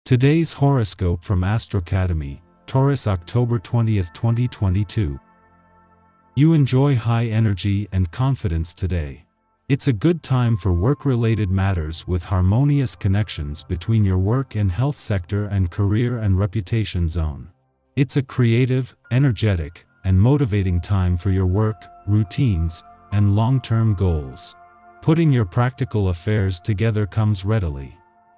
Today's horoscope from Astrocademy, Taurus, October 20th, 2022. You enjoy high energy and confidence today. It's a good time for work-related matters with harmonious connections between your work and health sector and career and reputation zone. It's a creative, energetic, and motivating time for your work, routines, and long-term goals. Putting your practical affairs together comes readily.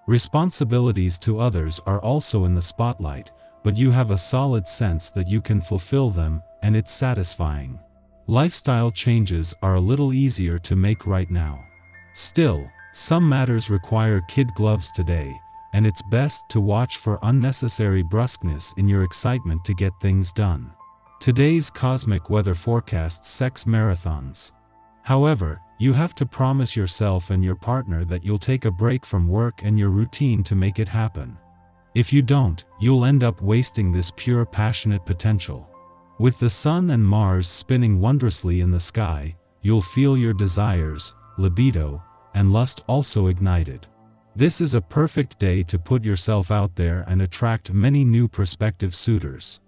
Responsibilities to others are also in the spotlight, but you have a solid sense that you can fulfill them, and it's satisfying. Lifestyle changes are a little easier to make right now. Still, some matters require kid gloves today, and it's best to watch for unnecessary brusqueness in your excitement to get things done. Today's cosmic weather forecasts sex marathons. However, you have to promise yourself and your partner that you'll take a break from work and your routine to make it happen. If you don't, you'll end up wasting this pure passionate potential. With the Sun and Mars spinning wondrously in the sky, you'll feel your desires, libido, and lust also ignited. This is a perfect day to put yourself out there and attract many new prospective suitors.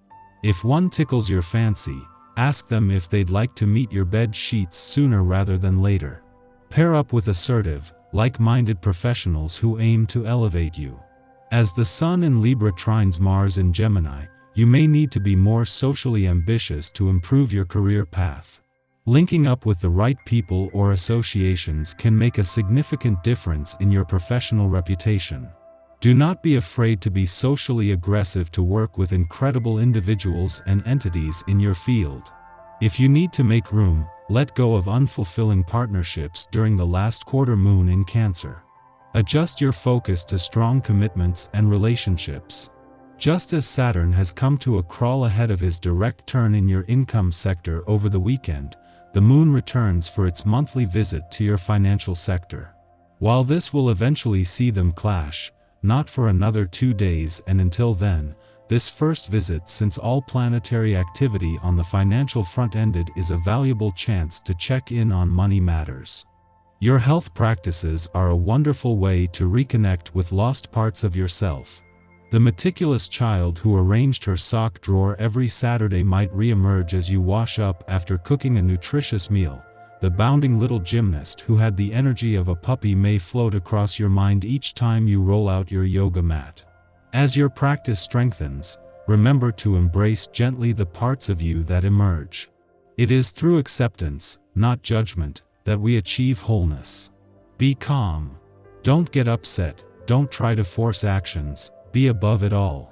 If one tickles your fancy, ask them if they'd like to meet your bed sheets sooner rather than later. Pair up with assertive, like-minded professionals who aim to elevate you. As the Sun in Libra trines Mars in Gemini, you may need to be more socially ambitious to improve your career path. Linking up with the right people or associations can make a significant difference in your professional reputation. Do not be afraid to be socially aggressive to work with incredible individuals and entities in your field. If you need to make room, let go of unfulfilling partnerships during the last quarter moon in Cancer. Adjust your focus to strong commitments and relationships. Just as Saturn has come to a crawl ahead of his direct turn in your income sector over the weekend, the moon returns for its monthly visit to your financial sector. While this will eventually see them clash, not for another 2 days, and until then, this first visit since all planetary activity on the financial front ended is a valuable chance to check in on money matters. Your health practices are a wonderful way to reconnect with lost parts of yourself. The meticulous child who arranged her sock drawer every Saturday might re-emerge as you wash up after cooking a nutritious meal. The bounding little gymnast who had the energy of a puppy may float across your mind each time you roll out your yoga mat. As your practice strengthens, remember to embrace gently the parts of you that emerge. It is through acceptance, not judgment, that we achieve wholeness. Be calm. Don't get upset, don't try to force actions, be above it all.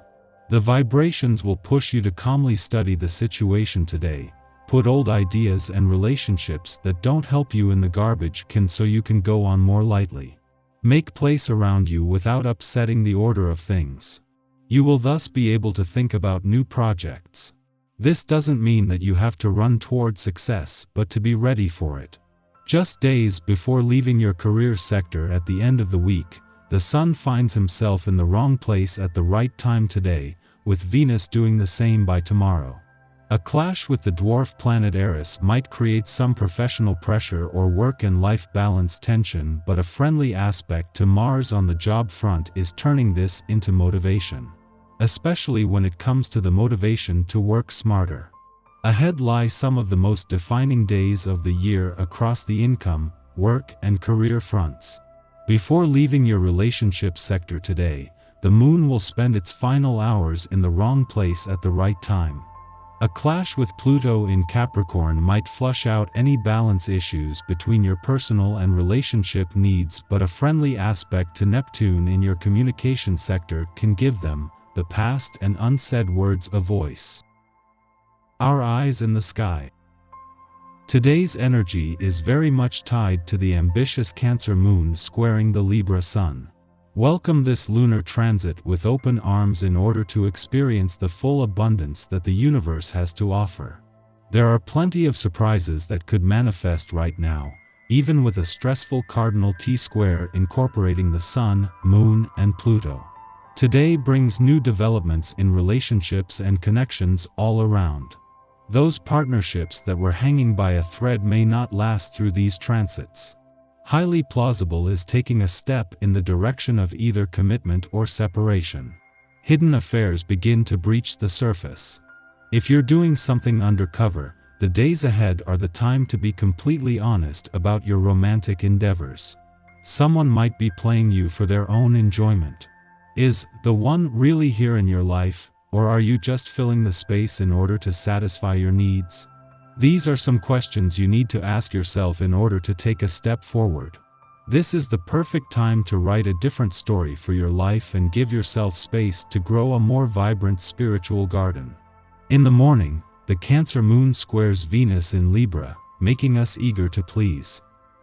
The vibrations will push you to calmly study the situation today. Put old ideas and relationships that don't help you in the garbage can so you can go on more lightly. Make place around you without upsetting the order of things. You will thus be able to think about new projects. This doesn't mean that you have to run toward success, but to be ready for it. Just days before leaving your career sector at the end of the week, the Sun finds himself in the wrong place at the right time today, with Venus doing the same by tomorrow. A clash with the dwarf planet Eris might create some professional pressure or work and life balance tension, but a friendly aspect to Mars on the job front is turning this into motivation. Especially when it comes to the motivation to work smarter. Ahead lie some of the most defining days of the year across the income, work, and career fronts. Before leaving your relationship sector today, the moon will spend its final hours in the wrong place at the right time. A clash with Pluto in Capricorn might flush out any balance issues between your personal and relationship needs, but a friendly aspect to Neptune in your communication sector can give them, the past and unsaid words, a voice. Our eyes in the sky. Today's energy is very much tied to the ambitious Cancer moon squaring the Libra sun. Welcome this lunar transit with open arms in order to experience the full abundance that the universe has to offer. There are plenty of surprises that could manifest right now, even with a stressful cardinal T-square incorporating the Sun, Moon, and Pluto. Today brings new developments in relationships and connections all around. Those partnerships that were hanging by a thread may not last through these transits. Highly plausible is taking a step in the direction of either commitment or separation. Hidden affairs begin to breach the surface. If you're doing something undercover, the days ahead are the time to be completely honest about your romantic endeavors. Someone might be playing you for their own enjoyment. Is the one really here in your life, or are you just filling the space in order to satisfy your needs? These are some questions you need to ask yourself in order to take a step forward. This is the perfect time to write a different story for your life and give yourself space to grow a more vibrant spiritual garden. In the morning, the Cancer moon squares Venus in Libra, making us eager to please.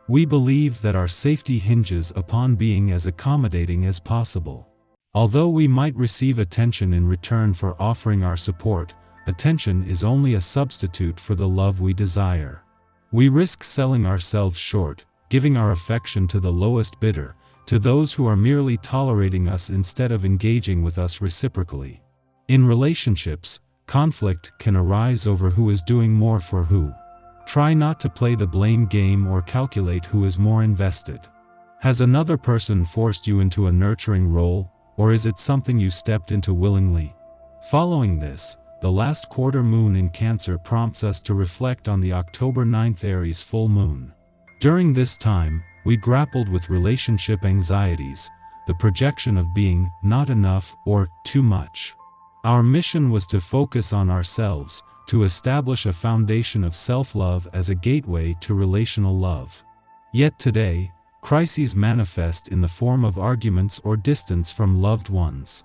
We believe that our safety hinges upon being as accommodating as possible. Although we might receive attention in return for offering our support, attention is only a substitute for the love we desire. We risk selling ourselves short, giving our affection to the lowest bidder, to those who are merely tolerating us instead of engaging with us reciprocally. In relationships, conflict can arise over who is doing more for who. Try not to play the blame game or calculate who is more invested. Has another person forced you into a nurturing role, or is it something you stepped into willingly? Following this, the last quarter moon in Cancer prompts us to reflect on the October 9th Aries full moon. During this time, we grappled with relationship anxieties, the projection of being not enough or too much. Our mission was to focus on ourselves, to establish a foundation of self-love as a gateway to relational love. Yet today, crises manifest in the form of arguments or distance from loved ones.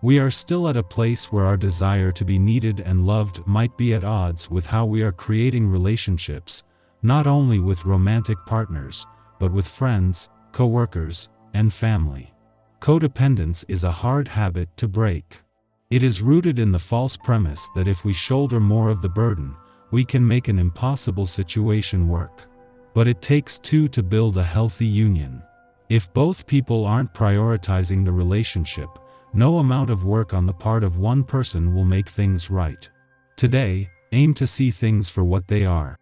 We are still at a place where our desire to be needed and loved might be at odds with how we are creating relationships, not only with romantic partners, but with friends, co-workers, and family. Codependence is a hard habit to break. It is rooted in the false premise that if we shoulder more of the burden, we can make an impossible situation work. But it takes two to build a healthy union. If both people aren't prioritizing the relationship, no amount of work on the part of one person will make things right. Today, aim to see things for what they are.